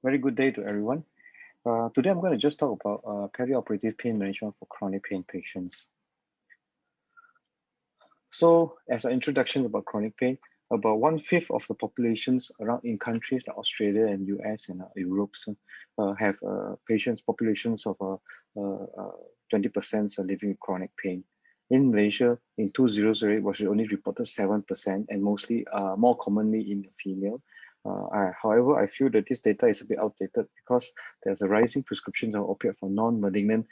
Very good day to everyone. Today I'm going to just talk about perioperative pain management for chronic pain patients. So as an introduction about chronic pain, about 1/5 of the populations around in countries like Australia and US and Europe have patients, populations of 20% are living with chronic pain. In Malaysia, in 2008 was only reported 7% and mostly more commonly in the female. However, I feel that this data is a bit outdated because there's a rising prescription of opioid for non-malignant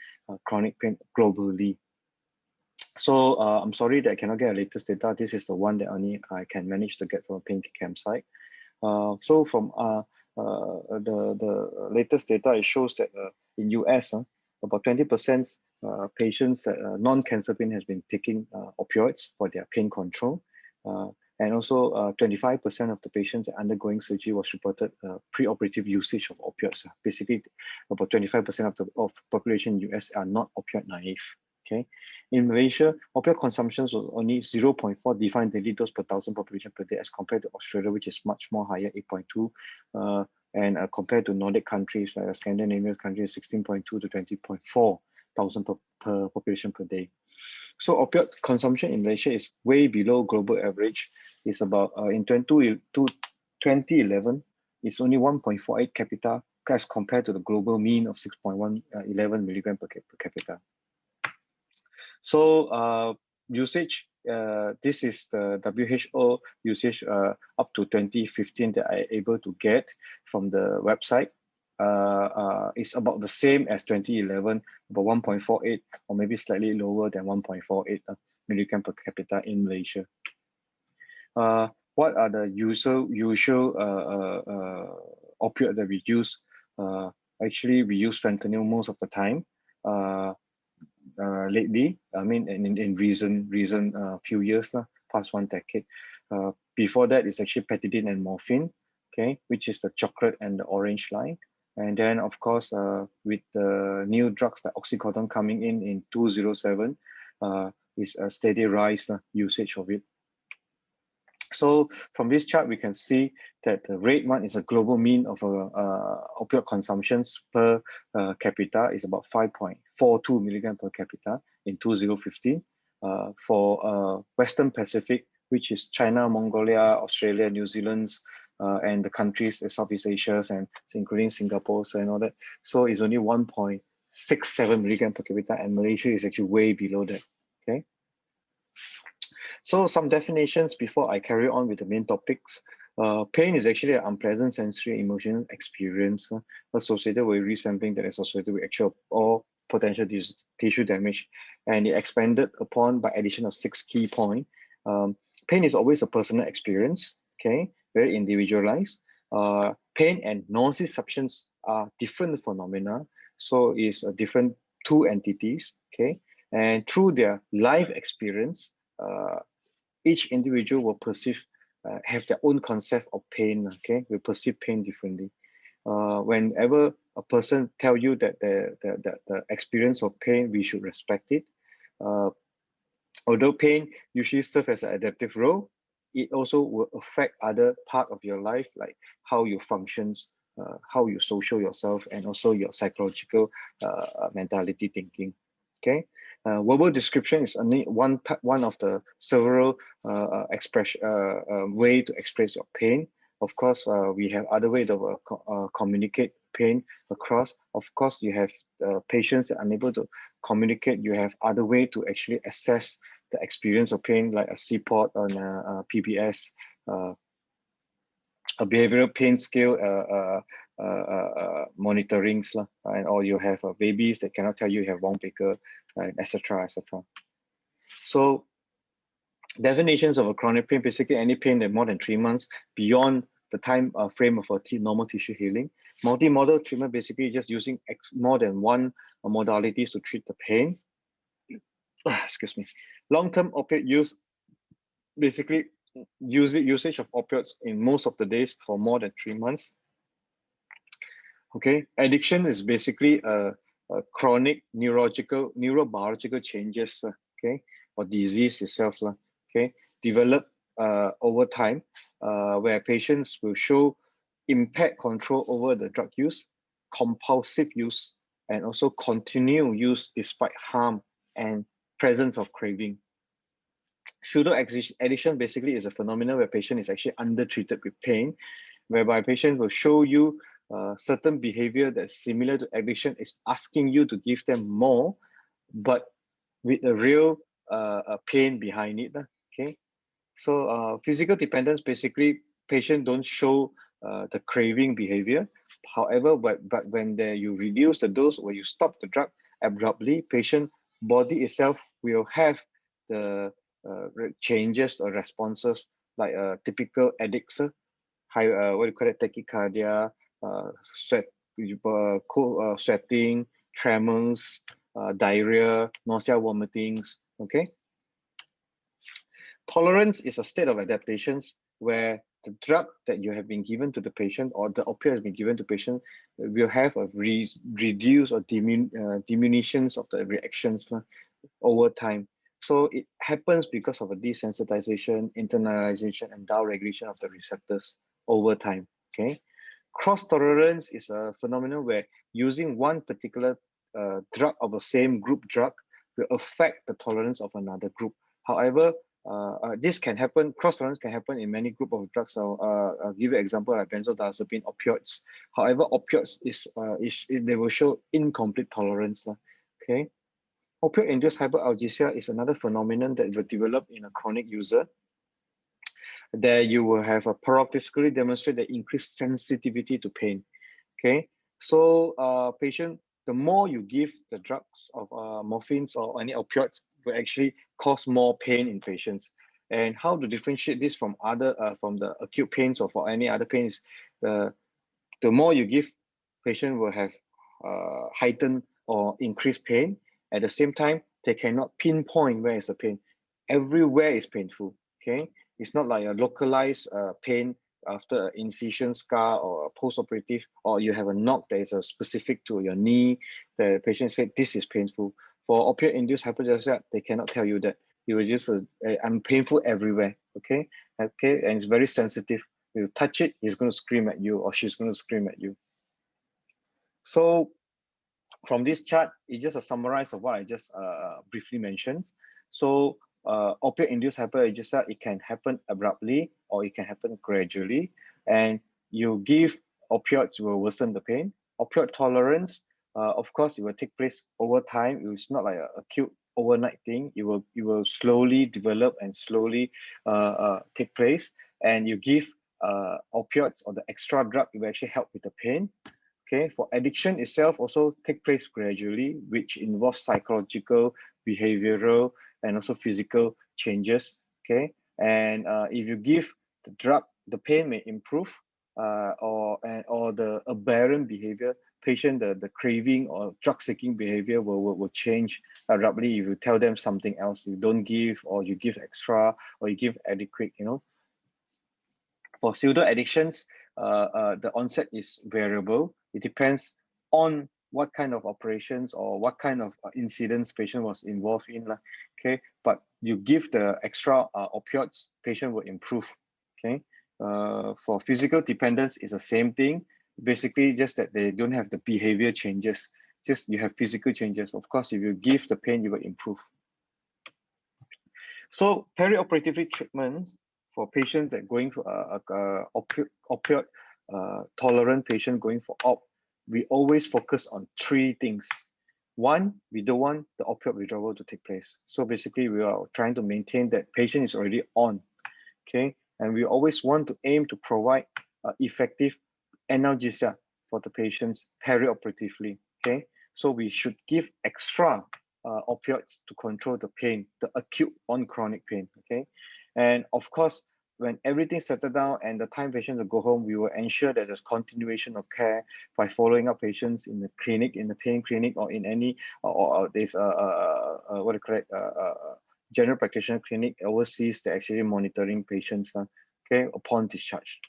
chronic pain globally. So I'm sorry that I cannot get a latest data. This is the one that only I can manage to get from a pain campsite. So from the latest data, it shows that in US, about 20% patients that non-cancer pain has been taking opioids for their pain control. And also 25% of the patients undergoing surgery was reported preoperative usage of opioids. Basically, about 25% of the population in US are not opioid naive. Okay, in Malaysia, opioid consumption was only 0.4 defined daily dose per thousand population per day, as compared to Australia, which is much more higher, 8.2, and compared to Nordic countries like Scandinavian countries, 16.2 to 20.4 thousand per population per day. So opioid consumption in Malaysia is way below global average. It's about in 2011, it's only 1.48 capita as compared to the global mean of 6.11 milligram per capita. So usage, this is the WHO usage up to 2015 that I able to get from the website. It's about the same as 2011, about 1.48 or maybe slightly lower than 1.48 milligram per capita in Malaysia. What are the usual opioid that we use? Actually, we use fentanyl most of the time. Lately, I mean, in recent few years, past 1 decade. Before that, it's actually petidine and morphine, okay, which is the chocolate and the orange line. And then, of course, with the new drugs like oxycodone coming in 2007, is a steady rise usage of it. So from this chart, we can see that the red one is a global mean of opioid consumptions per capita is about 5.42 milligram per capita in 2015. For Western Pacific, which is China, Mongolia, Australia, New Zealand, and the countries in Southeast Asia, and including Singapore and all that. So it's only 1.67 milligram per capita, and Malaysia is actually way below that, okay? So some definitions before I carry on with the main topics. Pain is actually an unpleasant sensory emotional experience associated with resampling that is associated with actual or potential tissue damage, and it expanded upon by addition of 6 key points. Pain is always a personal experience, okay, very individualized. Pain and nociceptions are different phenomena, so it's a different two entities, okay, and through their life experience, each individual will perceive, have their own concept of pain, okay? We perceive pain differently. Whenever a person tell you that the experience of pain, we should respect it. Although pain usually serves as an adaptive role, it also will affect other part of your life, like how you functions, how you social yourself, and also your psychological mentality thinking, okay? Verbal description is only one of the several way to express your pain. Of course, we have other way to communicate pain across. Of course, you have patients that are unable to communicate. You have other way to actually assess the experience of pain, like a CPOT on a PBS, a behavioral pain scale monitorings, and or you have babies that cannot tell you have Wong Baker, etc., etc. So definitions of a chronic pain, basically any pain that more than 3 months beyond the time frame of a normal tissue healing. Multimodal treatment, basically just using more than one modalities to treat the pain. Excuse me. Long-term opioid use, basically usage of opioids in most of the days for more than 3 months. Okay, addiction is basically a chronic neurobiological changes, okay, or disease itself, okay, develop over time, where patients will show impaired control over the drug use, compulsive use, and also continue use despite harm and presence of craving. Pseudo addiction basically is a phenomenon where patient is actually undertreated with pain, whereby patient will show you certain behavior that's similar to addiction, is asking you to give them more, but with a real pain behind it. Okay, so physical dependence, basically patient don't show the craving behavior. However, but when you reduce the dose or you stop the drug abruptly, patient body itself will have the changes or responses like typical addicts, high what do you call it, tachycardia, sweat, sweating, tremors, diarrhea, nausea, vomitings. Okay. Tolerance is a state of adaptations where the drug that you have been given to the patient or the opioid has been given to patient will have a reduce or diminutions of the reactions over time. So it happens because of a desensitization, internalization, and downregulation of the receptors over time. Okay, cross tolerance is a phenomenon where using one particular drug of the same group drug will affect the tolerance of another group. However, this can happen, cross tolerance can happen in many group of drugs. I'll give you an example like benzodiazepine, opioids. However, opioids they will show incomplete tolerance. Okay. Opioid-induced hyperalgesia is another phenomenon that will develop in a chronic user. There you will have a paroxystically demonstrate the increased sensitivity to pain. Okay, so patient, the more you give the drugs of morphines or any opioids will actually cause more pain in patients. And how to differentiate this from other from the acute pains or for any other pains? The more you give, patient will have heightened or increased pain. At the same time, they cannot pinpoint where is the pain. Everywhere is painful. Okay, it's not like a localized pain after an incision scar or post-operative, or you have a knock that is specific to your knee. The patient said this is painful. For opioid-induced hyperalgesia, they cannot tell you that. It was just I'm painful everywhere. Okay, okay, and it's very sensitive. You touch it, he's going to scream at you or she's going to scream at you. So from this chart, it's just a summarize of what I just briefly mentioned. So opioid-induced hyperalgesia, it can happen abruptly or it can happen gradually. And you give opioids will worsen the pain. Opioid tolerance, of course, it will take place over time. It's not like an acute overnight thing. It will slowly develop and slowly take place. And you give opioids or the extra drug, it will actually help with the pain. Okay, for addiction itself also take place gradually, which involves psychological, behavioral, and also physical changes. Okay, and if you give the drug, the pain may improve, or the aberrant behavior, patient the craving or drug-seeking behavior will change abruptly if you tell them something else. You don't give, or you give extra, or you give adequate. For pseudo addictions, the onset is variable. It depends on what kind of operations or what kind of incidents patient was involved in. Okay, but you give the extra opioids, patient will improve. Okay, for physical dependence, it's the same thing. Basically, just that they don't have the behavior changes. Just you have physical changes. Of course, if you give the pain, you will improve. So perioperatively treatment for patients that going for opioid tolerant patient going for op, we always focus on three things. One, we don't want the opioid withdrawal to take place. So basically, we are trying to maintain that patient is already on, okay? And we always want to aim to provide effective analgesia for the patients perioperatively, okay? So we should give extra opioids to control the pain, the acute on chronic pain, okay? And of course, when everything settled down and the time patients will go home, we will ensure that there's continuation of care by following up patients in the clinic, in the pain clinic, or in any, or there's what do you call it, general practitioner clinic overseas. They're actually monitoring patients, okay, upon discharge.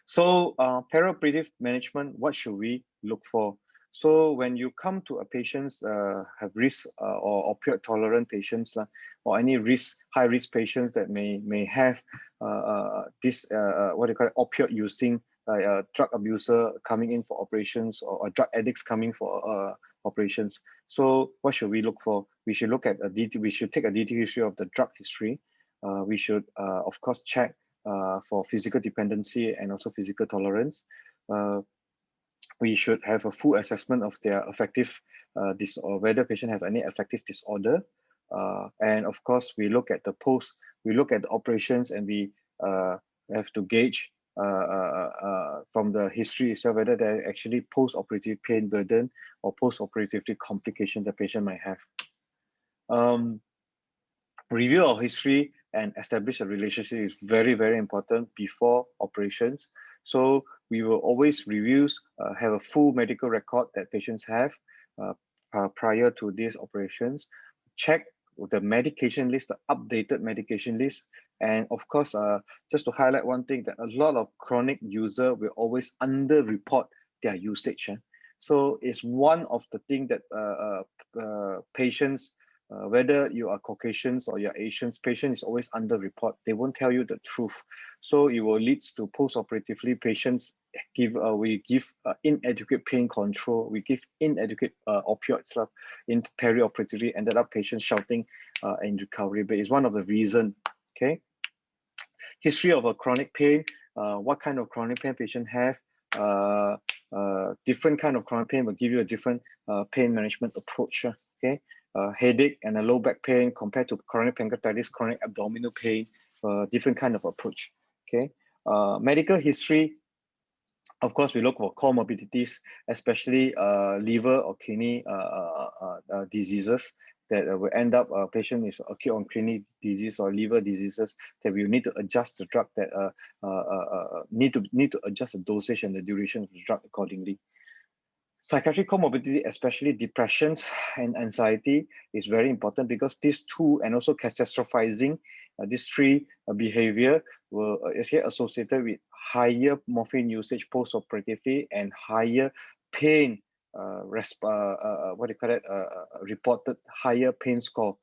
So perioperative management, what should we look for? So when you come to a patients have risk or opioid tolerant patients or any risk, high risk patients that may have this what do you call it, opioid using drug abuser coming in for operations, or drug addicts coming for operations. So what should we look for? We should look at we should take a detailed history of the drug history. We should, of course, check for physical dependency and also physical tolerance. We should have a full assessment of their affective or whether patient have any affective disorder. And of course, we look at the operations, and we have to gauge from the history itself whether there actually post-operative pain burden or post-operative complication the patient might have. Review of history and establish a relationship is very, very important before operations. So we will always have a full medical record that patients have prior to these operations. Check the medication list, the updated medication list. And of course, just to highlight one thing, that a lot of chronic user will always under-report their usage. So it's one of the things that patients, whether you are Caucasians or you're Asians, patient is always under-report. They won't tell you the truth. So it will lead to post-operatively patients we give inadequate pain control, we give inadequate opioids in perioperatively, ended up patients shouting in recovery. But it's one of the reasons. Okay. History of a chronic pain, what kind of chronic pain patient have, different kind of chronic pain will give you a different pain management approach. Okay. Headache and a low back pain compared to chronic pancreatitis, chronic abdominal pain, different kind of approach. Okay. Medical history, of course, we look for comorbidities, especially liver or kidney diseases that will end up a patient is acute on kidney disease or liver diseases, that we need to adjust the drug, that need to adjust the dosage and the duration of the drug accordingly. Psychiatric comorbidity, especially depressions and anxiety, is very important, because these two, and also catastrophizing, these three behavior will actually associated with higher morphine usage post-operatively and higher pain, reported higher pain score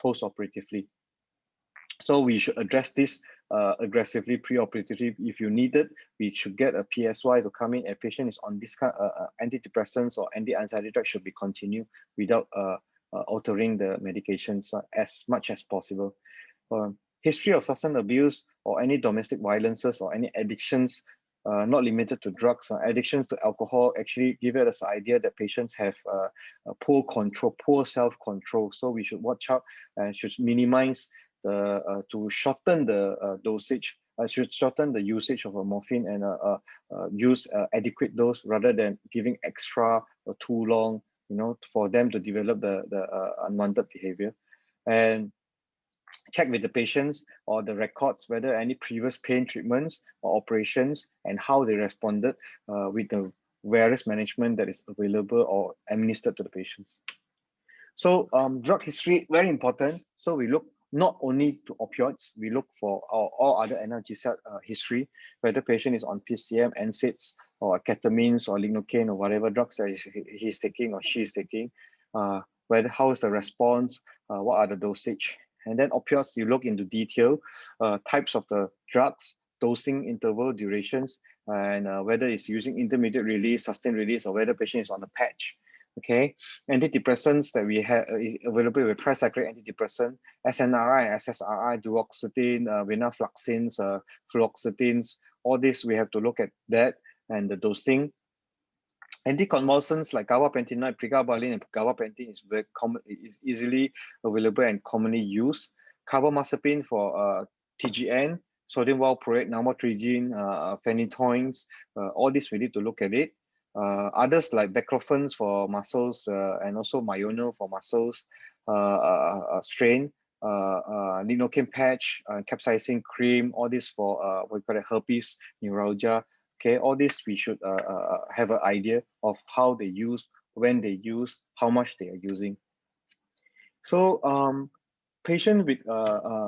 post-operatively. So we should address this aggressively pre-operatively. If you need it, we should get a PSY to come in. A patient is on this kind antidepressants or anti-anxiety drug should be continued without altering the medications as much as possible. History of substance abuse or any domestic violences or any addictions, not limited to drugs, addictions to alcohol, actually give us the idea that patients have poor control, poor self-control. So we should watch out and should minimize to shorten the dosage. Should shorten the usage of a morphine and use adequate dose rather than giving extra or too long, for them to develop the unwanted behavior. And check with the patients or the records whether any previous pain treatments or operations and how they responded with the various management that is available or administered to the patients. So drug history, very important. So we look not only to opioids, we look for all other analgesia history, whether patient is on PCM, NSAIDs, or ketamines, or lignocaine, or whatever drugs that he's taking or she's taking. How is the response? What are the dosage? And then opioids, you look into detail, types of the drugs, dosing interval, durations, and whether it's using intermediate release, sustained release, or whether patient is on a patch. Okay, antidepressants that we have available with tricyclic antidepressant, SNRI and SSRI, duloxetine, venlafaxines, fluoxetines, all this we have to look at that and the dosing. Anticonvulsants like gabapentin, pregabalin, and gabapentin is very common, is easily available and commonly used. Carbamazepine for TGN, sodium valproate, nalmefene, phenytoins, all this we need to look at it. Others like baclofens for muscles and also myonal for muscles, strain, lidocaine patch, capsaicin cream, all this for what we call it, herpes, neuralgia. Okay, all this we should have an idea of how they use, when they use, how much they are using. So patient with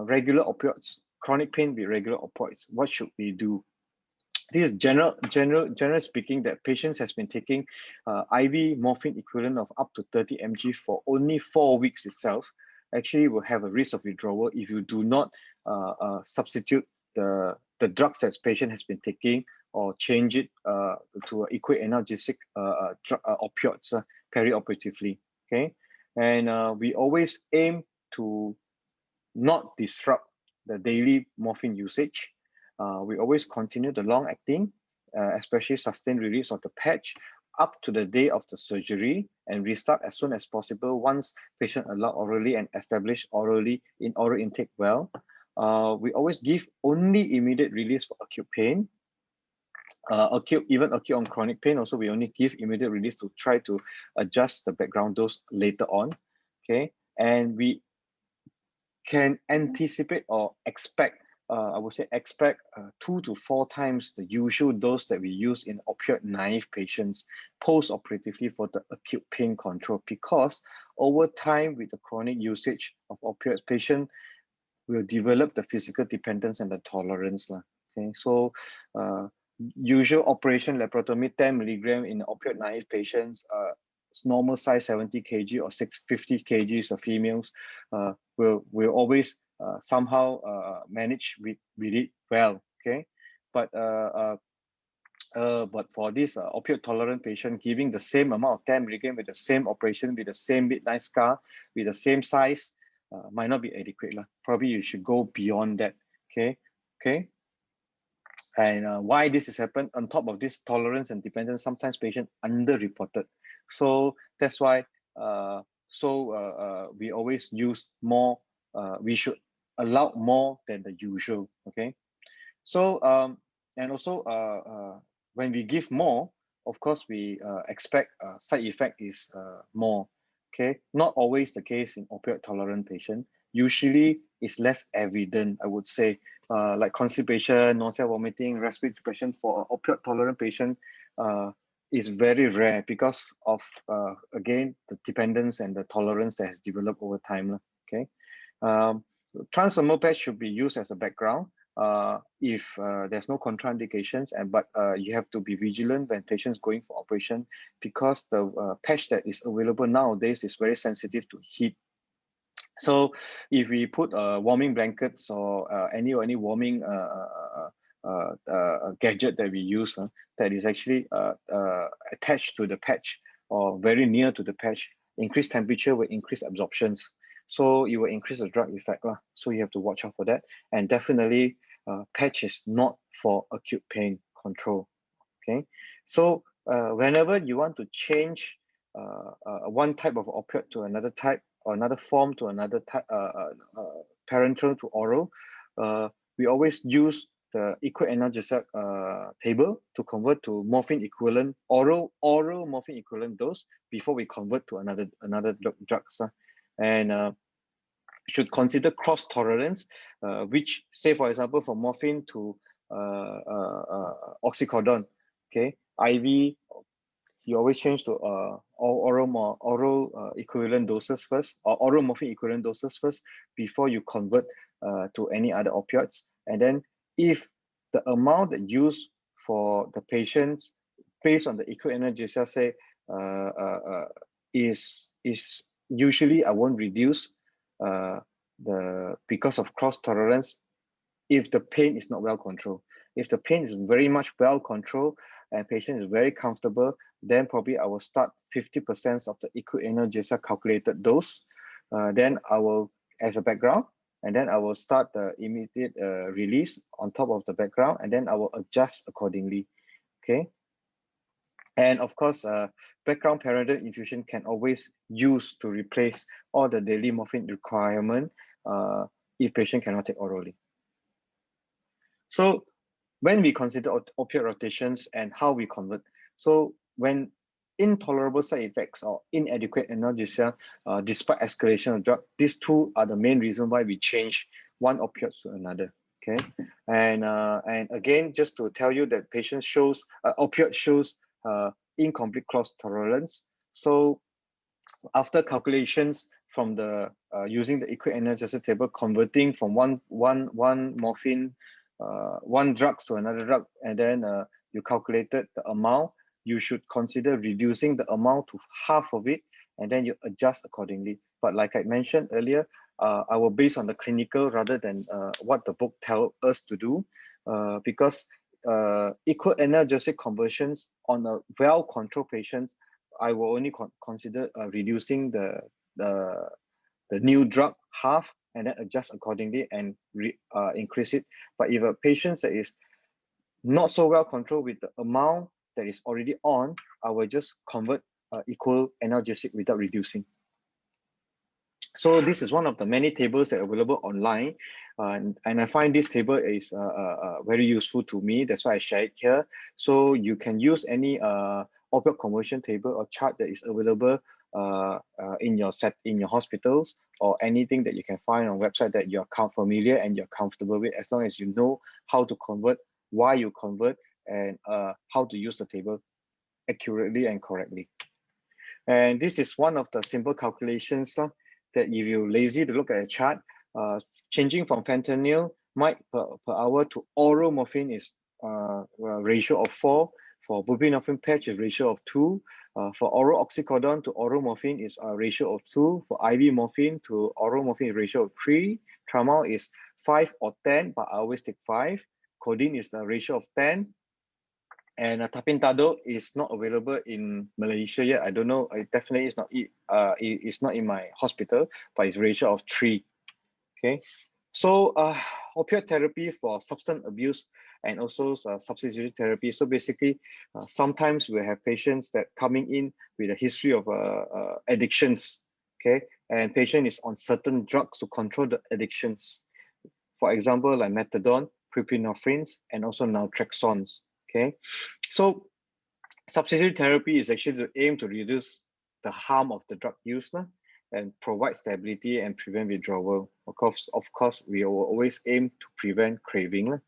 regular opioids, chronic pain with regular opioids, what should we do? This is general speaking, that patients has been taking IV morphine equivalent of up to 30 mg for only 4 weeks itself, actually will have a risk of withdrawal if you do not substitute the drugs that patient has been taking or change it to equate analgesic opioids perioperatively. Okay, and we always aim to not disrupt the daily morphine usage. We always continue the long-acting, especially sustained release of the patch up to the day of the surgery, and restart as soon as possible once patient allowed orally and established orally in oral intake well. We always give only immediate release for acute pain. Even acute on chronic pain, also we only give immediate release to try to adjust the background dose later on. Okay, and we can anticipate or expect, I would say expect 2 to 4 times the usual dose that we use in opioid naive patients post-operatively for the acute pain control, because over time with the chronic usage of opioids, patient will develop the physical dependence and the tolerance. Okay, so usual operation laparotomy 10 milligram in opioid naive patients, normal size 70 kg or 650 kg of females, will always somehow manage with it well. Okay, but for this opioid tolerant patient, giving the same amount of 10 milligram with the same operation, with the same midline scar, with the same size, might not be adequate. Probably you should go beyond that. Okay. And why this has happened, on top of this tolerance and dependence, sometimes patient underreported. So that's why we always use more, we should allow more than the usual. Okay, so and also when we give more, of course we expect side effect is more. Okay, not always the case in opioid tolerant patient. Usually it's less evident, I would say, like constipation, nausea, vomiting, respiratory depression for opioid tolerant patient is very rare because of again the dependence and the tolerance that has developed over time. Okay, transdermal patch should be used as a background if there's no contraindications, but you have to be vigilant when patients going for operation, because the patch that is available nowadays is very sensitive to heat. So if we put warming blankets or any warming gadget that we use that is actually attached to the patch or very near to the patch, increased temperature will increase absorptions. So it will increase the drug effect. So you have to watch out for that. And definitely patch is not for acute pain control. Okay, so whenever you want to change one type of opioid to another type, or another form to another type, parenteral to oral, we always use the equal analgesia table to convert to morphine equivalent, oral morphine equivalent dose before we convert to another drugs. And should consider cross tolerance, which, say for example, for morphine to oxycodone, okay, IV, you always change to oral equivalent doses first, or oral morphine equivalent doses first before you convert to any other opioids. And then if the amount that used for the patients based on the equal analgesia, say is usually I won't reduce because of cross tolerance if the pain is not well controlled. If the pain is very much well controlled and patient is very comfortable, then probably I will start 50% of the equal analgesia calculated dose. Then I will, as a background, and then I will start the immediate release on top of the background, and then I will adjust accordingly. Okay. And of course, background parenteral infusion can always use to replace all the daily morphine requirement if patient cannot take orally. So when we consider opioid rotations and how we convert, so when intolerable side effects or inadequate analgesia, despite escalation of drug, these two are the main reason why we change one opioid to another. Okay, and again, just to tell you that patient shows opioid shows incomplete cross tolerance. So after calculations from the using the equal analgesia table, converting from one morphine, one drug to another drug, and then you calculated the amount, you should consider reducing the amount to half of it, and then you adjust accordingly. But like I mentioned earlier, I will base on the clinical rather than what the book tells us to do, because equal analgesic conversions on a well-controlled patient, I will only consider reducing the new drug half and then adjust accordingly and increase it. But if a patient that is not so well controlled with the amount that is already on, I will just convert equal analgesic without reducing. So this is one of the many tables that are available online, and I find this table is very useful to me. That's why I share it here. So you can use any opioid conversion table or chart that is available in your hospitals, or anything that you can find on website that you're familiar and you're comfortable with, as long as you know how to convert, why you convert, and how to use the table accurately and correctly. And this is one of the simple calculations that if you're lazy to look at a chart, changing from fentanyl might per hour to oral morphine is a ratio of 4. For buprenorphine patch is ratio of 2. For oral oxycodone to oral morphine is a ratio of 2. For IV morphine to oral morphine is ratio of 3. Tramal is 5 or 10, but I always take 5. Codeine is a ratio of 10. And tapentadol is not available in Malaysia yet. I don't know. It definitely is not. It's not in my hospital, but it's ratio of 3. Okay, so opioid therapy for substance abuse and also substitution therapy. So basically, sometimes we have patients that coming in with a history of addictions. Okay, and patient is on certain drugs to control the addictions. For example, like methadone, buprenorphines, and also naltrexone. Okay, so substitute therapy is actually the aim to reduce the harm of the drug use and provide stability and prevent withdrawal. Of course, we will always aim to prevent craving.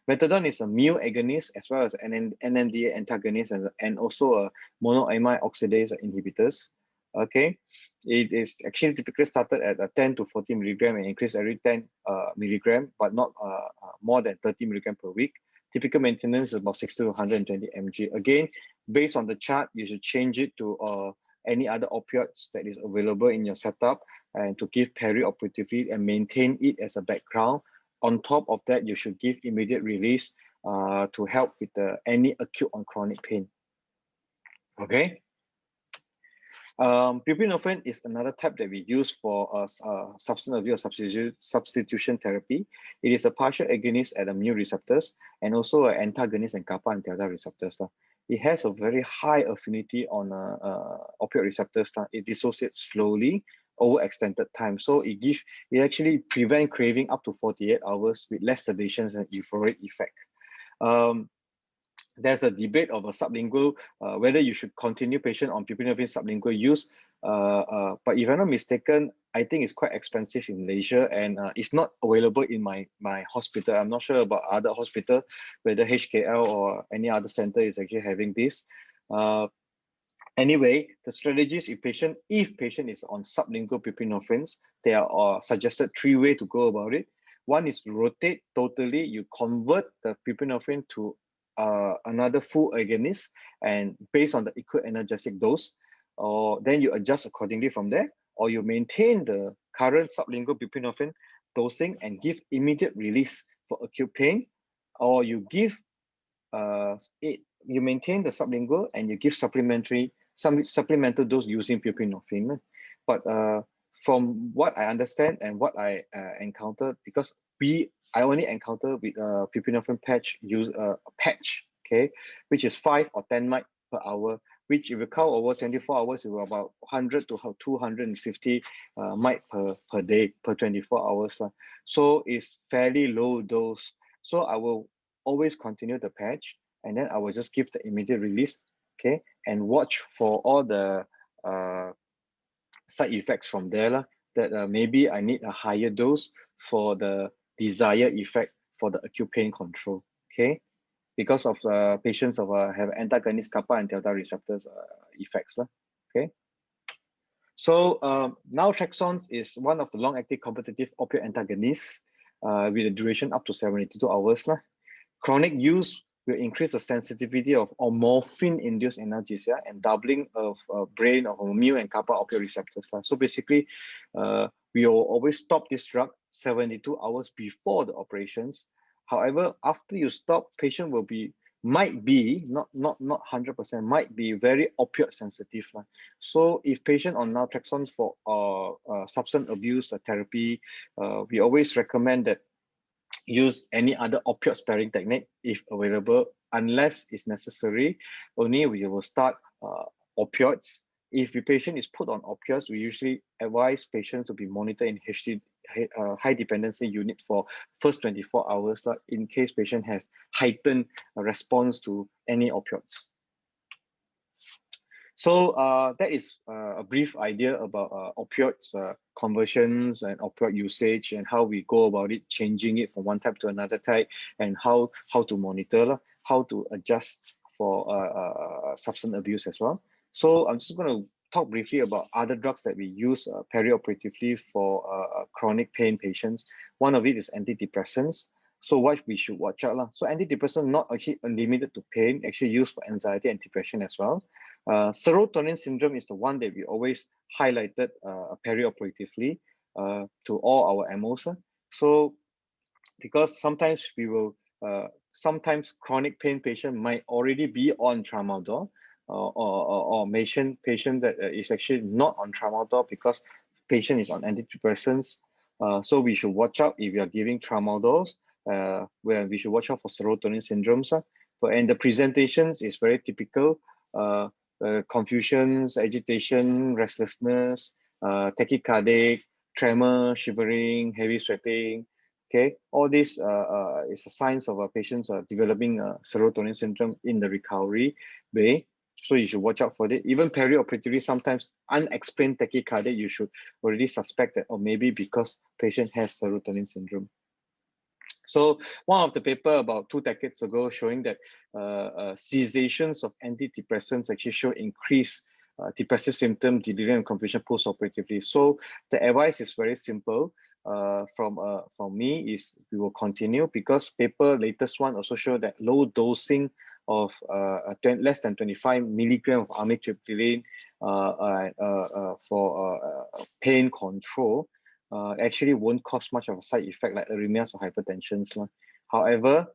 Methadone is a mu agonist as well as an NMDA antagonist and also a monoamide oxidase inhibitors. Okay, it is actually typically started at 10 to 40 milligram and increase every 10 milligram, but not more than 30 milligram per week. Typical maintenance is about 60 to 120 mg. Again, based on the chart, you should change it to any other opioids that is available in your setup, and to give perioperatively and maintain it as a background. On top of that, you should give immediate release to help with any acute or chronic pain. Okay. Buprenorphine is another type that we use for substance abuse substitution therapy. It is a partial agonist at the mu receptors and also an antagonist and kappa and delta receptors. It has a very high affinity on opioid receptors. It dissociates slowly over extended time. So it actually prevent craving up to 48 hours with less sedation and euphoric effect. There's a debate of a sublingual, whether you should continue patient on buprenorphine sublingual use. But if I'm not mistaken, I think it's quite expensive in Malaysia, and it's not available in my hospital. I'm not sure about other hospital, whether HKL or any other center is actually having this. Anyway, the strategies if patient is on sublingual buprenorphines, there are suggested 3 ways to go about it. One is to rotate totally. You convert the buprenorphine to another full agonist, and based on the equal analgesic dose, or then you adjust accordingly from there, or you maintain the current sublingual buprenorphine dosing and give immediate release for acute pain, or you give you maintain the sublingual and you give supplemental dose using buprenorphine. But from what I understand and what I encountered, because I only encounter with buprenorphine patch patch, okay, which is 5 or 10 mic per hour, which if you count over 24 hours, it will about 100 to 250 mic per day per 24 hours. So it's fairly low dose. So I will always continue the patch, and then I will just give the immediate release, okay, and watch for all the side effects from there, that maybe I need a higher dose for the desired effect for the acute pain control, okay, because of the patients have antagonist kappa and delta receptors effects, okay. So naltrexone is one of the long-acting competitive opioid antagonists with a duration up to 72 hours. Chronic use will increase the sensitivity of morphine-induced analgesia and doubling of brain of mu and kappa opioid receptors. So basically, we will always stop this drug 72 hours before the operations However, after you stop, patient will be might be not 100%, might be very opioid sensitive. So if patient on naltrexone for substance abuse therapy, we always recommend that use any other opioid sparing technique if available, unless it's necessary. Only we will start opioids. If the patient is put on opioids, we usually advise patients to be monitored in high dependency unit for first 24 hours in case patient has heightened response to any opioids. So that is a brief idea about opioids conversions and opioid usage and how we go about it, changing it from one type to another type, and how to monitor, how to adjust for substance abuse as well. So I'm just going to talk briefly about other drugs that we use perioperatively for chronic pain patients. One of it is antidepressants. So what we should watch out. So antidepressants not actually limited to pain, actually used for anxiety and depression as well. Serotonin syndrome is the one that we always highlighted perioperatively to all our MOs. So because sometimes we will, sometimes chronic pain patient might already be on tramadol, or patient that is actually not on tramadol because patient is on antidepressants. So we should watch out if we are giving tramadols, where we should watch out for serotonin syndromes. And the presentations is very typical. Confusions, agitation, restlessness, tachycardic, tremor, shivering, heavy sweating. Okay, all this is a signs of patients developing serotonin syndrome in the recovery way. So you should watch out for it. Even perioperatively, sometimes unexplained tachycardia, you should already suspect that, or maybe because patient has serotonin syndrome. So one of the paper about 2 decades ago showing that cesations of antidepressants actually show increased depressive symptom, delirium, and confusion post-operatively. So the advice is very simple. From me is we will continue, because paper latest one also show that low dosing of less than 25 milligram of amitriptyline for pain control actually won't cause much of a side effect like arrhythmias or hypertension. However,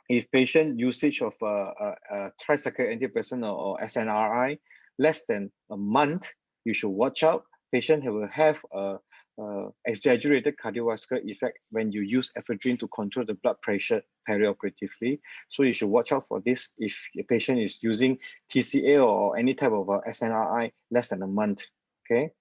if patient usage of tricyclic antidepressant or SNRI less than a month, you should watch out. Patient will have exaggerated cardiovascular effect when you use ephedrine to control the blood pressure perioperatively. So you should watch out for this if a patient is using TCA or any type of SNRI less than a month. Okay.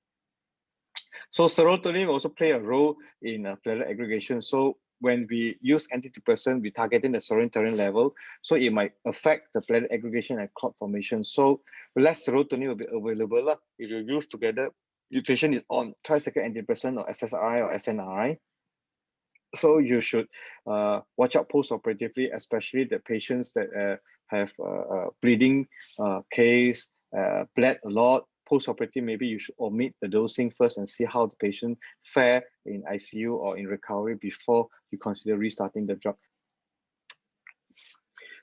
So serotonin also play a role in platelet aggregation. So when we use antidepressant, we targeting the serotonin level, so it might affect the platelet aggregation and clot formation. So less serotonin will be available if you use together. Your patient is on tricyclic antidepressant or SSRI or SNRI. So you should watch out post-operatively, especially the patients that have bleeding case, bled a lot. Post-operative, maybe you should omit the dosing first and see how the patient fare in ICU or in recovery before you consider restarting the drug.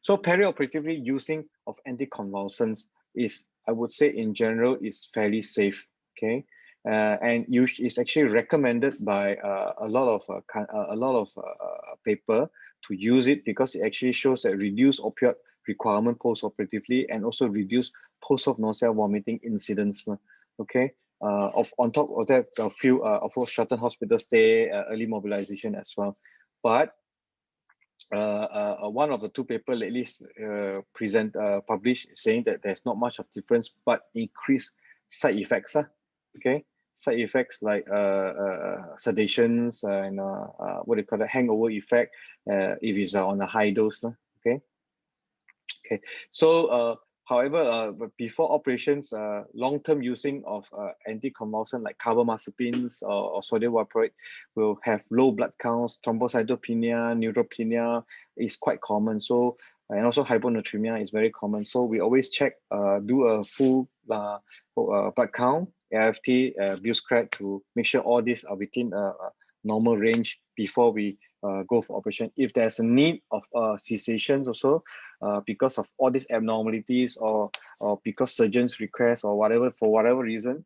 So perioperatively using of anticonvulsants is, I would say in general, is fairly safe. Okay. And it's actually recommended by a lot of paper to use it, because it actually shows that reduce opioid requirement post-operatively and also reduce post-op nausea vomiting incidents. Okay, on top of that, a few of course shortened hospital stay, early mobilization as well. But one of the 2 papers lately published saying that there's not much of difference, but increased side effects. Okay, side effects like sedations and what they call the hangover effect if it's on a high dose. Okay. Okay. So however, before operations, long-term using of anticonvulsant like carbamazepines or sodium valproate will have low blood counts, thrombocytopenia, neutropenia is quite common. So, and also hyponatremia is very common. So we always check, do a full blood count, AFT, Buscret, to make sure all these are within normal range before we go for operation. If there's a need of cesations also, because of all these abnormalities or because surgeons request or whatever, for whatever reason,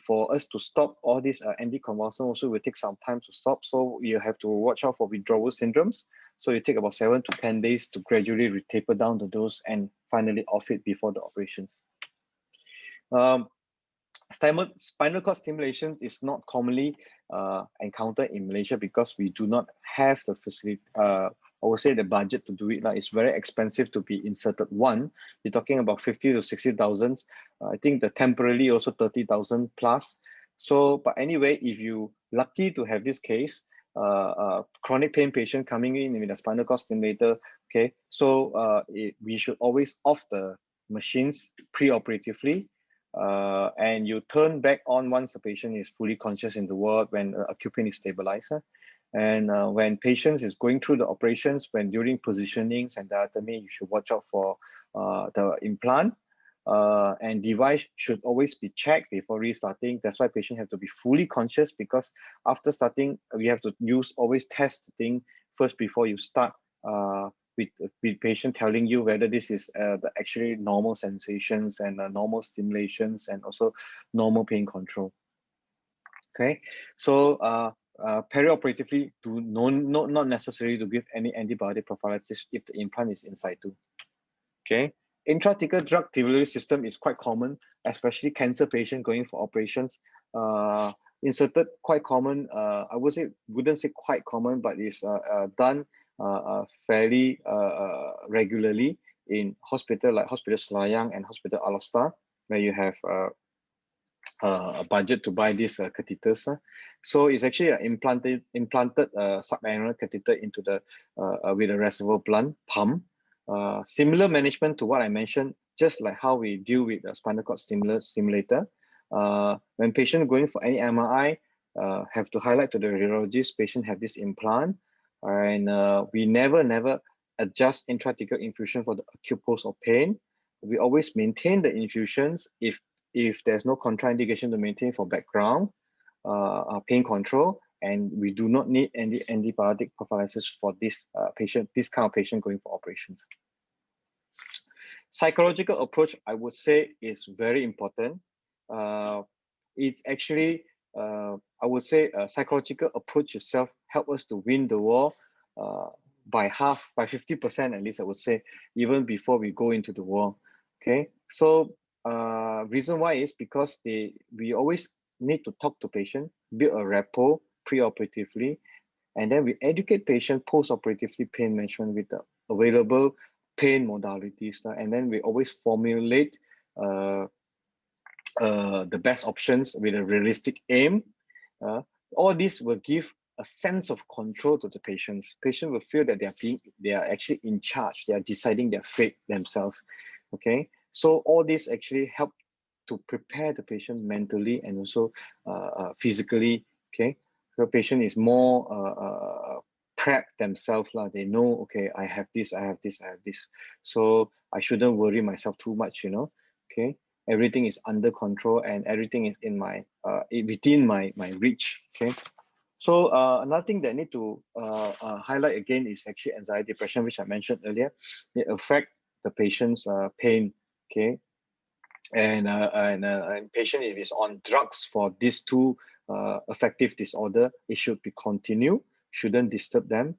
for us to stop all these anticonvulsants also will take some time to stop. So you have to watch out for withdrawal syndromes. So you take about 7 to 10 days to gradually taper down the dose and finally off it before the operations. Spinal cord stimulation is not commonly encountered in Malaysia because we do not have the facility, I would say the budget to do it. It's very expensive to be inserted one. You're talking about 50 to 60,000. I think the temporarily also 30,000 plus. So, but anyway, if you lucky to have this case, chronic pain patient coming in with a spinal cord stimulator, okay, so we should always off the machines pre-operatively. And you turn back on once the patient is fully conscious in the ward when acute pain is stabilized. And when patients is going through the operations, when during positionings and diathermy, you should watch out for the implant. And device should always be checked before restarting. That's why patient have to be fully conscious, because after starting, we have to always test the thing first before you start, with patient telling you whether this is the actually normal sensations and normal stimulations and also normal pain control. Okay, so perioperatively, not necessary to give any antibiotic prophylaxis if the implant is inside too. Okay, intrathecal drug delivery system is quite common, especially cancer patient going for operations. Inserted quite common. I wouldn't say quite common, but it's done fairly regularly in hospital like Hospital Selayang and Hospital Al-Astar, where you have a budget to buy these catheters. So it's actually an implanted subannular catheter into the with a reservoir blunt pump. Similar management to what I mentioned, just like how we deal with a spinal cord stimulator. When patient going for any MRI, have to highlight to the radiologist patient have this implant, and we never adjust intrathecal infusion for the acute post of pain. We always maintain the infusions if there's no contraindication to maintain for background pain control, and we do not need any antibiotic prophylaxis for this kind of patient going for operations. Psychological approach, I would say, is very important. It's actually, I would say, a psychological approach itself help us to win the war by 50% at least, I would say, even before we go into the war. Okay, so reason why is because we always need to talk to patient, build a rapport pre-operatively, and then we educate patient post-operatively pain management with the available pain modalities, and then we always formulate the best options with a realistic aim. All this will give a sense of control to the patients. Patient will feel that they are actually in charge. They are deciding their fate themselves. Okay, so all this actually help to prepare the patient mentally and also physically. Okay, so patient is more prep themselves. They know, okay, I have this, I have this, I have this. So I shouldn't worry myself too much, okay. Everything is under control and everything is in my within my reach. Okay. So another thing that I need to highlight again is actually anxiety, depression, which I mentioned earlier. It affect the patient's pain. Okay. And patient, if is on drugs for these two affective disorder, it should be continued, shouldn't disturb them.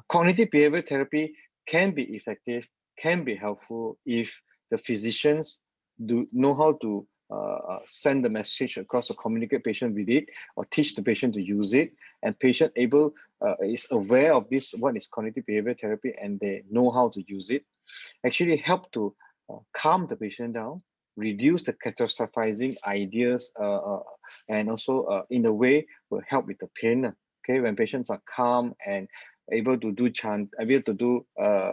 Cognitive behavioral therapy can be effective, can be helpful if the physicians do know how to send the message across to communicate patient with it, or teach the patient to use it, and patient is aware of this, what is cognitive behavioral therapy, and they know how to use it. Actually help to calm the patient down, reduce the catastrophizing ideas, and also in a way will help with the pain. Okay, when patients are calm and able to do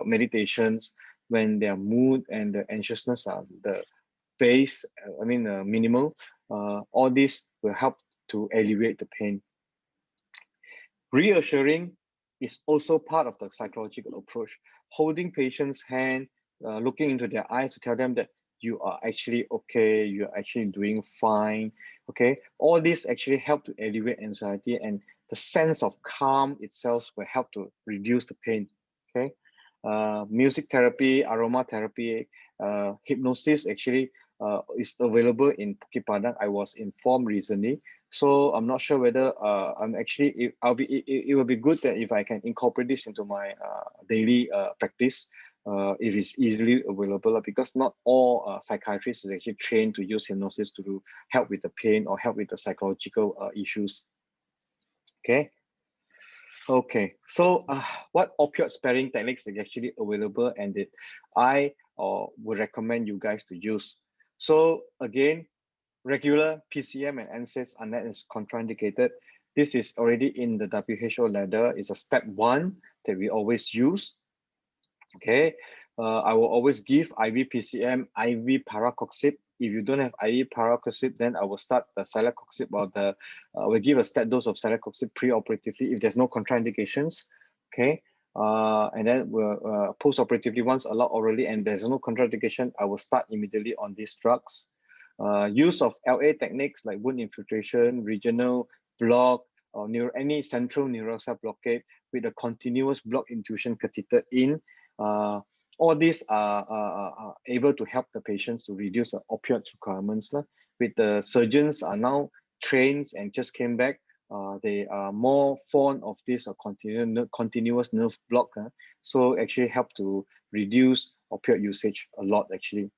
meditations, when their mood and the anxiousness are the base, minimal, all this will help to alleviate the pain. Reassuring is also part of the psychological approach. Holding patients' hand, looking into their eyes to tell them that you are actually okay, you're actually doing fine. Okay, all this actually help to alleviate anxiety, and the sense of calm itself will help to reduce the pain. Okay, music therapy, aromatherapy, hypnosis actually is available in Bukit Padang. I was informed recently. So I'm not sure whether I'm actually, it will be good that if I can incorporate this into my daily practice, if it's easily available, because not all psychiatrists is actually trained to use hypnosis to help with the pain or help with the psychological issues. Okay. Okay, so what opioid sparing techniques is actually available and that I would recommend you guys to use. So again, regular PCM and NSAIDs are not as contraindicated. This is already in the WHO ladder. It's a step 1 that we always use. Okay, I will always give IV PCM, IV paracoxib. If you don't have IV paracoxib, then I will start the celecoxib or will give a stat dose of celecoxib pre-operatively if there's no contraindications. Okay, and then post-operatively, once allowed orally and there's no contraindication, I will start immediately on these drugs. Use of LA techniques like wound infiltration, regional block, or any central neural cell blockade with a continuous block infusion catheter in. All these are able to help the patients to reduce the opioid requirements. With the surgeons are now trained and just came back, they are more fond of this continuous nerve block. So actually help to reduce opioid usage a lot actually.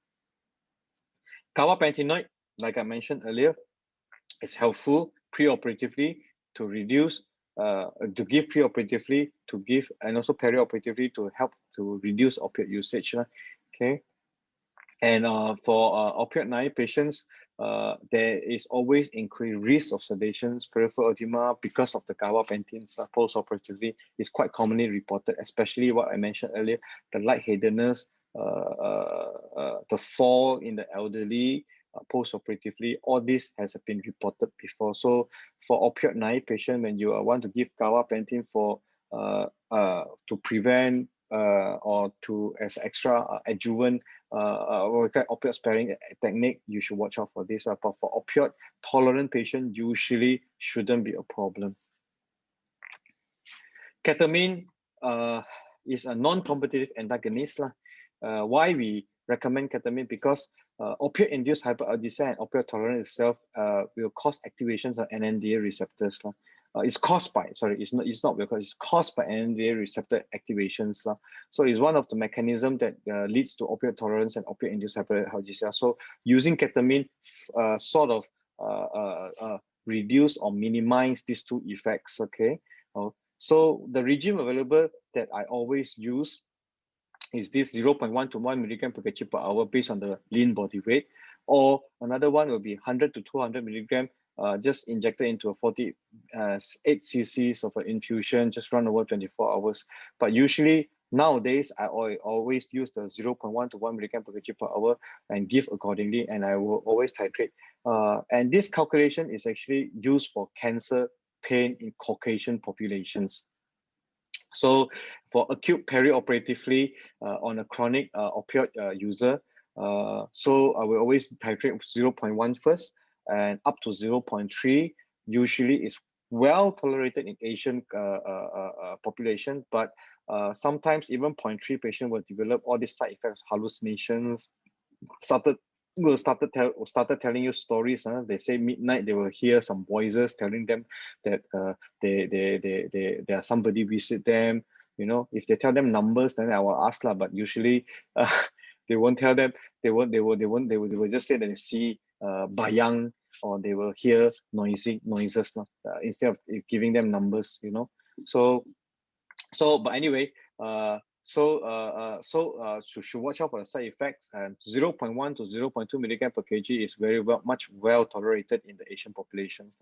Carbapenemoid, like I mentioned earlier, is helpful preoperatively to reduce, to give preoperatively, to give, and also perioperatively to help to reduce opioid usage. Okay, and for opioid naive patients, there is always increased risk of sedation, peripheral edema because of the gabapentin post-operatively is quite commonly reported, especially what I mentioned earlier, the lightheadedness, the fall in the elderly, post-operatively, all this has been reported before. So for opioid naive patient, when you want to give gabapentin for to prevent or to as extra adjuvant opioid sparing technique, you should watch out for this. But for opioid tolerant patient, usually shouldn't be a problem. Ketamine is a non-competitive antagonist. Why we recommend ketamine? Because opioid-induced hyperalgesia and opioid tolerance itself will cause activations of NMDA receptors. It's caused by, sorry, it's not because it's caused by NMDA receptor activations. So it's one of the mechanisms that leads to opioid tolerance and opioid-induced hyperalgesia. So using ketamine sort of reduce or minimize these two effects. Okay. So the regime available that I always use is this 0.1 to 1 milligram per kg per hour based on the lean body weight, or another one will be 100 to 200 milligram just injected into a 48 cc's of an infusion, just run over 24 hours. But usually nowadays, I always use the 0.1 to 1 milligram per kg per hour and give accordingly, and I will always titrate. And this calculation is actually used for cancer pain in Caucasian populations. So for acute perioperatively on a chronic opioid user, so I will always titrate 0.1 first and up to 0.3. Usually is well tolerated in Asian population, but sometimes even 0.3 patient will develop all these side effects, hallucinations, started telling you stories. They say midnight they will hear some voices telling them that there are somebody visit them. You know, if they tell them numbers, then I will ask lah. But usually, they won't tell them. They will just say that they see bayang, or they will hear noises instead of giving them numbers. You know, but anyway, should watch out for the side effects. And 0.1 to 0.2 milligram per kg is very much well tolerated in the Asian populations.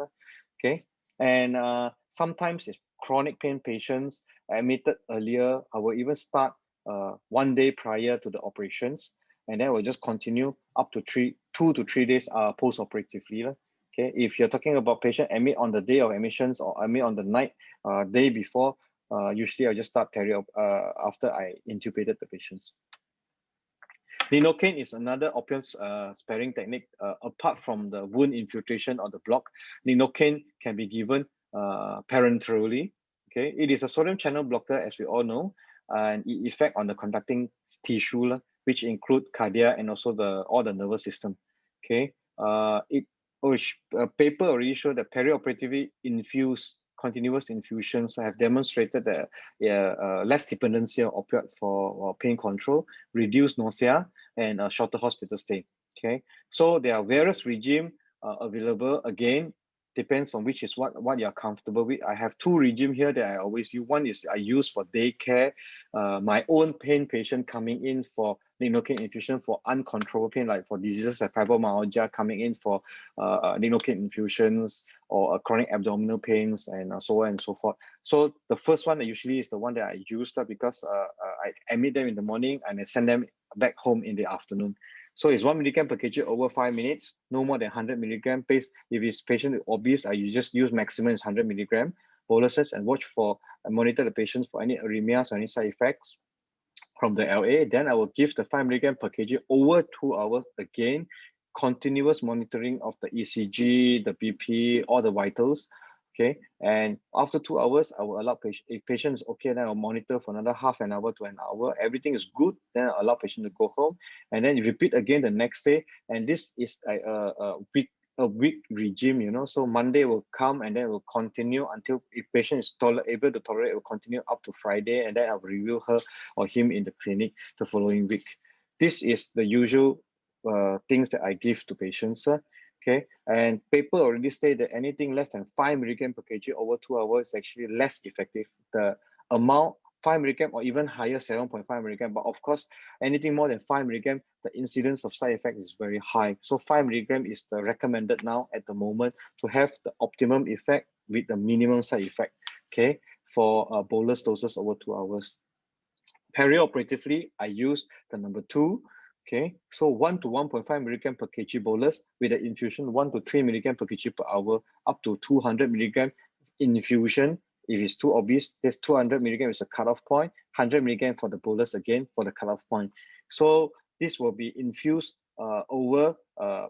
Okay, and sometimes if chronic pain patients admitted earlier, I will even start 1 day prior to the operations, and then we'll just continue up to 2 to 3 days post-operatively. Okay, if you're talking about patient admit on the day of admissions or admit on the night day before, usually I just start after I intubated the patients. Lidocaine is another opioid sparing technique. Apart from the wound infiltration or the block, lidocaine can be given parenterally. Okay, it is a sodium channel blocker, as we all know, and it effect on the conducting tissue, which include cardiac and also all the nervous system. Okay, it paper already show that perioperatively infused continuous infusions have demonstrated that less dependency on opioid for pain control, reduced nausea, and a shorter hospital stay. Okay, so there are various regime available. Again, depends on which is what you're comfortable with. I have two regime here that I always use. One is I use for daycare, my own pain patient coming in for lignocaine infusion for uncontrolled pain, like for diseases like fibromyalgia, coming in for lignocaine infusions or chronic abdominal pains and so on and so forth. So the first one usually is the one that I use because I admit them in the morning and I send them back home in the afternoon. So it's 1 milligram per kg over 5 minutes, no more than 100 milligram. If it's patient obese, I just use maximum is 100 milligram boluses and watch for and monitor the patients for any arrhythmias or any side effects from the LA. Then I will give the 5 milligram per kg over 2 hours again, continuous monitoring of the ECG, the BP, all the vitals. Okay, and after 2 hours, I will allow patient, if patient is okay, then I'll monitor for another half an hour to an hour. Everything is good, then I'll allow patient to go home, and then you repeat again the next day. And this is a week regime, you know. So Monday will come and then it will continue until if patient is able to tolerate, it will continue up to Friday, and then I'll review her or him in the clinic the following week. This is the usual things that I give to patients. Okay, and paper already state that anything less than 5 milligram per kg over 2 hours is actually less effective. The amount 5 milligram or even higher 7.5 milligram, but of course anything more than 5 milligram, the incidence of side effect is very high. So 5 milligram is the recommended now at the moment to have the optimum effect with the minimum side effect. Okay, for bolus doses over 2 hours. Perioperatively, I use the number 2. Okay, so 1 to 1.5 milligram per kg bolus with the infusion 1 to 3 milligram per kg per hour, up to 200 milligram infusion. If it's too obvious, there's 200 milligram is a cutoff point, 100 milligram for the bolus again for the cutoff point. So this will be infused over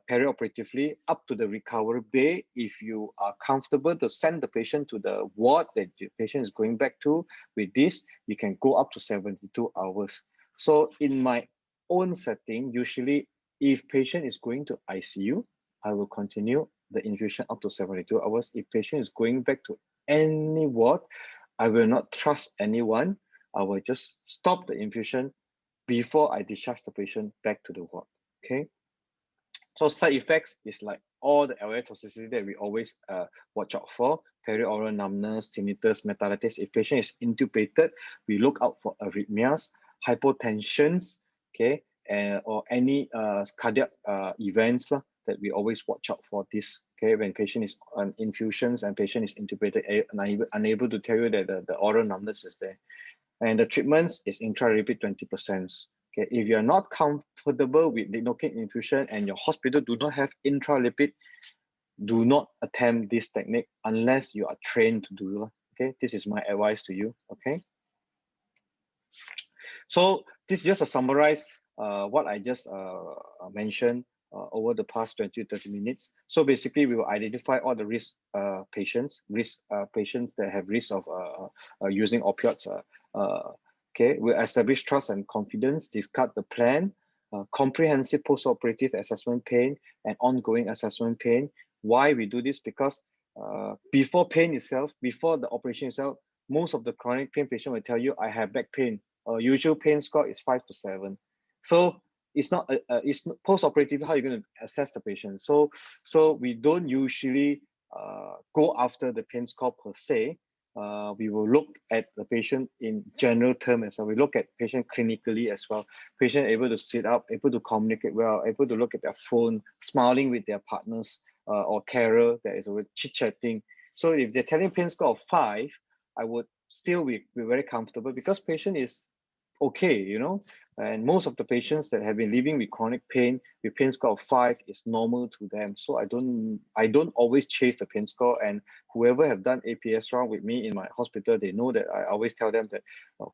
perioperatively up to the recovery day. If you are comfortable to send the patient to the ward that the patient is going back to with this, you can go up to 72 hours. So in my own setting, usually if patient is going to ICU, I will continue the infusion up to 72 hours. If patient is going back to any ward, I will not trust anyone. I will just stop the infusion before I discharge the patient back to the ward. Okay. So side effects is like all the LA toxicity that we always watch out for: perioral numbness, tinnitus, metallitis. If patient is intubated, we look out for arrhythmias, hypotensions, okay, or any cardiac events that we always watch out for this. Okay, when patient is on infusions and patient is intubated, unable to tell you that the oral numbness is there. And the treatments is intra-rapid 20%. Okay, if you're not comfortable with lignocaine infusion and your hospital do not have intralipid, do not attempt this technique unless you are trained to do it. Okay, this is my advice to you. Okay, so this is just a summarize what I just mentioned over the past 20 to 30 minutes. So basically, we will identify all the risk patients that have risk of using opioids. Okay, we establish trust and confidence, discuss the plan, comprehensive post-operative assessment pain, and ongoing assessment pain. Why we do this? Because before pain itself, before the operation itself, most of the chronic pain patient will tell you, I have back pain. Usual pain score is 5 to 7. So it's not it's post-operative how you're going to assess the patient. So we don't usually go after the pain score per se. We will look at the patient in general terms as well. We look at patient clinically as well. Patient able to sit up, able to communicate well, able to look at their phone, smiling with their partners or carer that is always chit-chatting. So if they're telling pain score of 5, I would still be very comfortable because patient is okay, you know. And most of the patients that have been living with chronic pain with pain score of 5 is normal to them. So I don't always chase the pain score. And whoever have done APS round with me in my hospital, they know that I always tell them that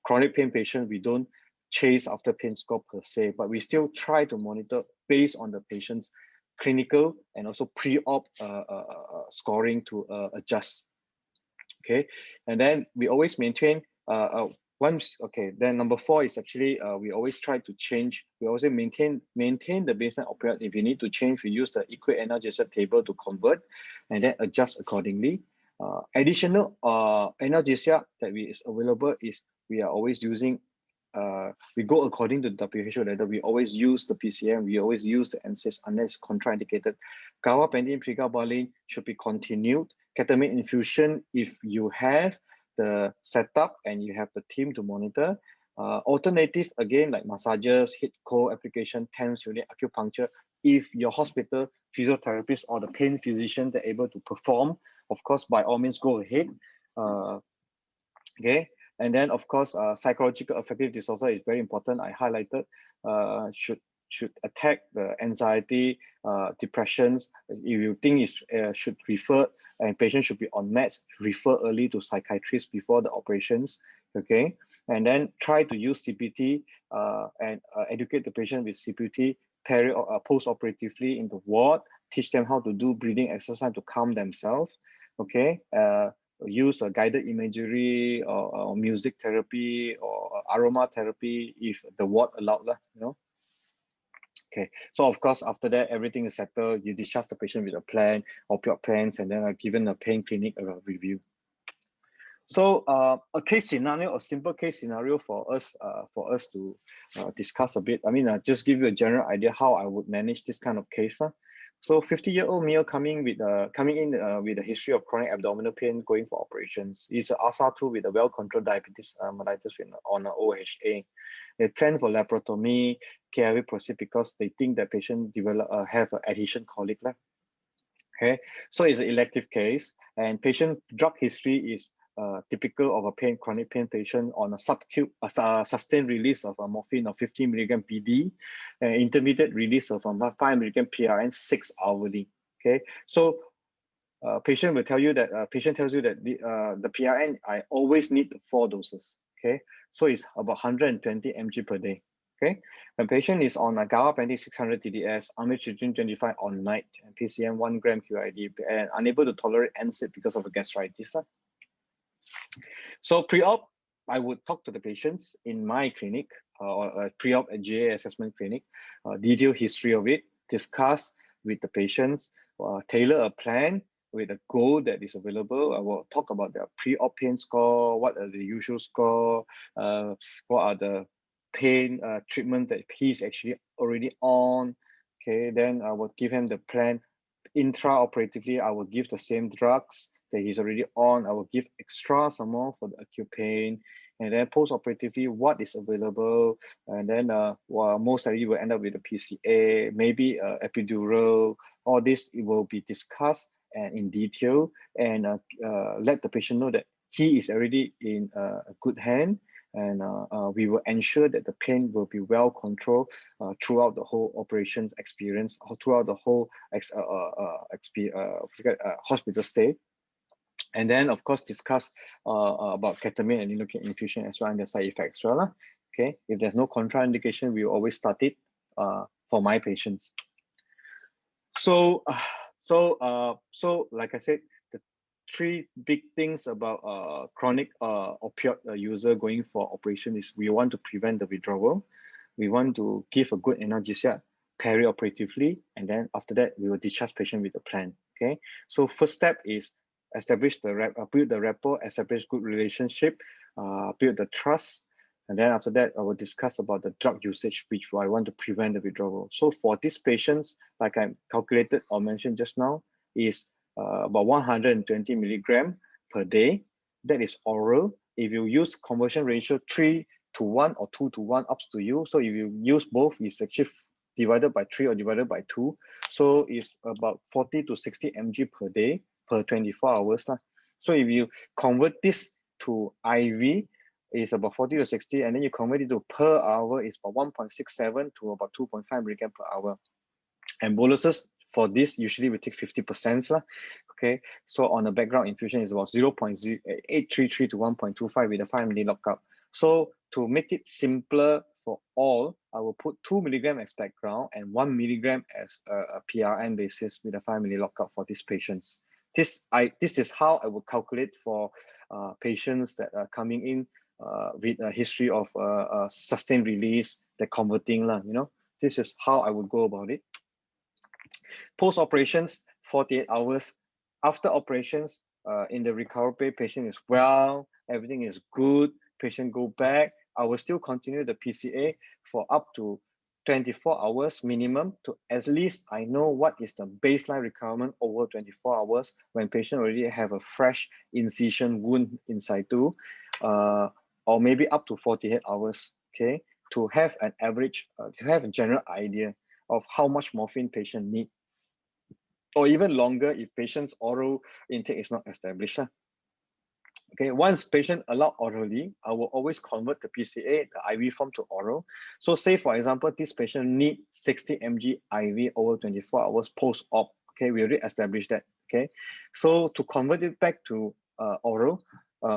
chronic pain patients, we don't chase after pain score per se, but we still try to monitor based on the patient's clinical and also pre-op scoring to adjust. Okay, and then we always maintain Once, okay, then number 4 is actually we always try to change. We also maintain the baseline opioid. If you need to change, we use the equi-analgesia table to convert, and then adjust accordingly. Additional analgesia that is available is we are always using. We go according to the WHO letter. We always use the PCM. We always use the NSAIDs unless contraindicated. Gabapentin, pregabalin should be continued. Ketamine infusion, if you have the setup and you have the team to monitor. Alternative, again, like massages, heat cold application, TENS unit, acupuncture. If your hospital physiotherapist or the pain physician are able to perform, of course, by all means, go ahead. Okay. And then, of course, psychological affective disorder is very important. I highlighted should attack the anxiety, depressions. If you think it should refer, and patient should be on meds, refer early to psychiatrists before the operations. Okay, and then try to use CPT and educate the patient with CPT post-operatively in the ward. Teach them how to do breathing exercise to calm themselves. Okay. Use a guided imagery or music therapy or aromatherapy if the ward allowed, you know. Okay, so of course, after that, everything is settled. You discharge the patient with a plan, opioid plans, and then given a pain clinic review. So a case scenario, a simple case scenario for us to discuss a bit. I mean, just give you a general idea how I would manage this kind of case. So 50-year-old male coming in with a history of chronic abdominal pain, going for operations. He's an ASA2 with a well-controlled diabetes mellitus on an OHA. They plan for laparotomy, KIV proceed because they think that patient have an adhesion colic. Okay, so it's an elective case, and patient drug history is typical of a chronic pain patient on a sustained release of a morphine of 50 milligram PD, intermediate release of 5 milligram PRN 6 hourly. Okay, so patient will tell you that patient tells you that the PRN I always need 4 doses. Okay, so it's about 120 mg per day. Okay, when patient is on a gabapentin 600 TDS, amitriptyline 25 on night, and PCM 1 gram QID, and unable to tolerate NSAID because of the gastritis. So pre-op, I would talk to the patients in my clinic or pre-op at GA assessment clinic, detail history of it, discuss with the patients, tailor a plan with a goal that is available. I will talk about their pre-op pain score, what are the usual score, what are the pain treatment that he's actually already on. Okay, then I will give him the plan. Intra-operatively, I will give the same drugs that he's already on. I will give extra some more for the acute pain. And then post-operatively, what is available. And then well, most likely will end up with a PCA, maybe epidural. All this, it will be discussed and in detail, and let the patient know that he is already in a good hand. And we will ensure that the pain will be well controlled throughout the whole operations experience, or throughout the whole hospital stay. And then, of course, discuss about ketamine and lidocaine infusion as well, and the side effects as well. Okay, if there's no contraindication, we will always start it for my patients. So like I said, the 3 big things about chronic opioid user going for operation is we want to prevent the withdrawal. We want to give a good analgesia perioperatively, and then after that, we will discharge patient with a plan. Okay, so first step is establish build the rapport, establish good relationship, build the trust. And then after that, I will discuss about the drug usage, which I want to prevent the withdrawal. So for these patients, like I calculated or mentioned just now, is about 120 milligram per day. That is oral. If you use conversion ratio 3 to 1 or 2 to 1, up to you. So if you use both, it's actually divided by 3 or divided by 2. So it's about 40 to 60 mg per day per 24 hours. So if you convert this to IV, it's about 40 to 60, and then you convert it to per hour, it's about 1.67 to about 2.5 milligram per hour. And boluses for this usually we take 50%. Okay, so on the background infusion is about 0.0833 to 1.25 with a 5 milli lockup. So to make it simpler for all, I will put 2 milligram as background and 1 milligram as a PRN basis with a 5 milli lockup for these patients. This is how I would calculate for patients that are coming in with a history of sustained release, the converting, you know. This is how I would go about it. Post operations, 48 hours. After operations, in the recovery, patient is well, everything is good, patient go back. I will still continue the PCA for up to 24 hours minimum, to at least I know what is the baseline requirement over 24 hours when patient already have a fresh incision wound inside too, or maybe up to 48 hours, okay, to have an average, to have a general idea of how much morphine patient need, or even longer if patient's oral intake is not established. Okay, once patient allowed orally, I will always convert the PCA, the IV form, to oral. So say, for example, this patient need 60 mg IV over 24 hours post-op. Okay, we already established that. Okay, so to convert it back to oral,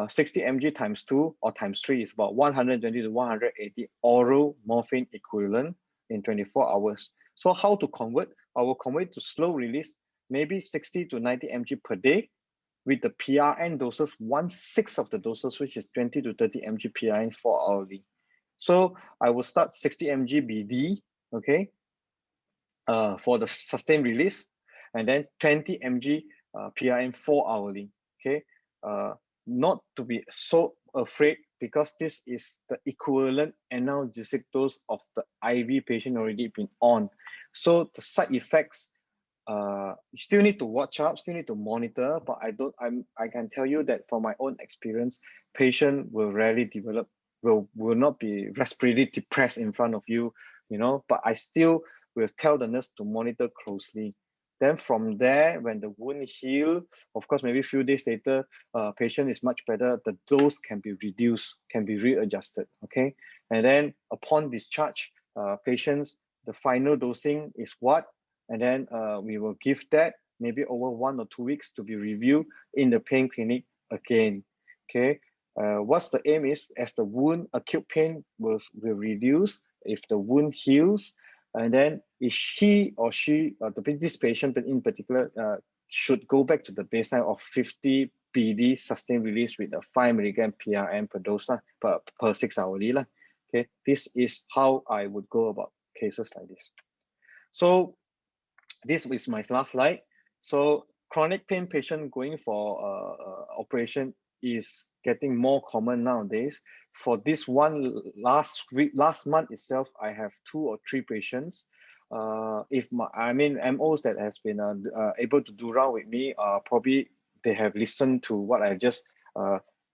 60 mg times 2 or times 3 is about 120 to 180 oral morphine equivalent in 24 hours. So how to convert? I will convert to slow release, maybe 60 to 90 mg per day, with the PRN doses, 1/6 of the doses, which is 20 to 30 mg PRN for hourly. So I will start 60 mg BD, okay, for the sustained release, and then 20 mg PRN 4 hourly, okay. Not to be so afraid, because this is the equivalent analgesic dose of the IV patient already been on. So the side effects, you still need to watch out, still need to monitor, but I can tell you that from my own experience, patient will rarely develop, will not be respiratory depressed in front of you, you know, but I still will tell the nurse to monitor closely. Then from there, when the wound heal, of course, maybe a few days later, patient is much better, the dose can be reduced, can be readjusted, okay? And then upon discharge, patients, the final dosing is what? And then we will give that maybe over 1 or 2 weeks to be reviewed in the pain clinic again, okay? What's the aim is, as the wound, acute pain will reduce, if the wound heals, and then if he or she, this patient in particular, should go back to the baseline of 50 BD sustained release with a 5 milligram PRN per dose per 6 hourly. Okay, this is how I would go about cases like this. So this is my last slide. So chronic pain patient going for operation is getting more common nowadays. For this one, last month itself, I have 2 or 3 patients. If MOs that has been able to do round with me, probably they have listened to what I just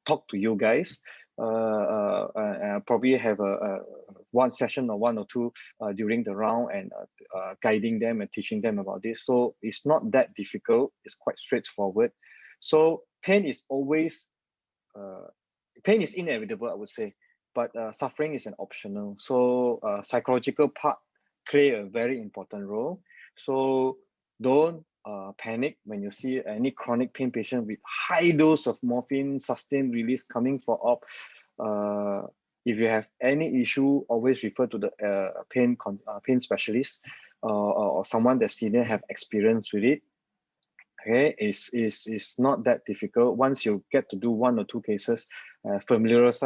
talked to you guys. Probably have a one session or 1 or 2 during the round, and guiding them and teaching them about this. So it's not that difficult. It's quite straightforward. So pain is always, pain is inevitable, I would say, but suffering is an optional. So psychological part play a very important role. So don't panic when you see any chronic pain patient with high dose of morphine sustained release coming for op. If you have any issue, always refer to the pain specialist, or someone that senior have experience with it. Okay, it's not that difficult. Once you get to do 1 or 2 cases, familiarize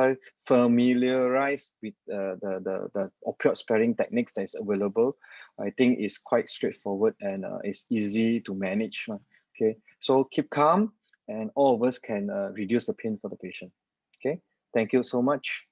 with the opioid sparing techniques that is available. I think it's quite straightforward, and it's easy to manage. Okay, so keep calm, and all of us can reduce the pain for the patient. Okay, thank you so much.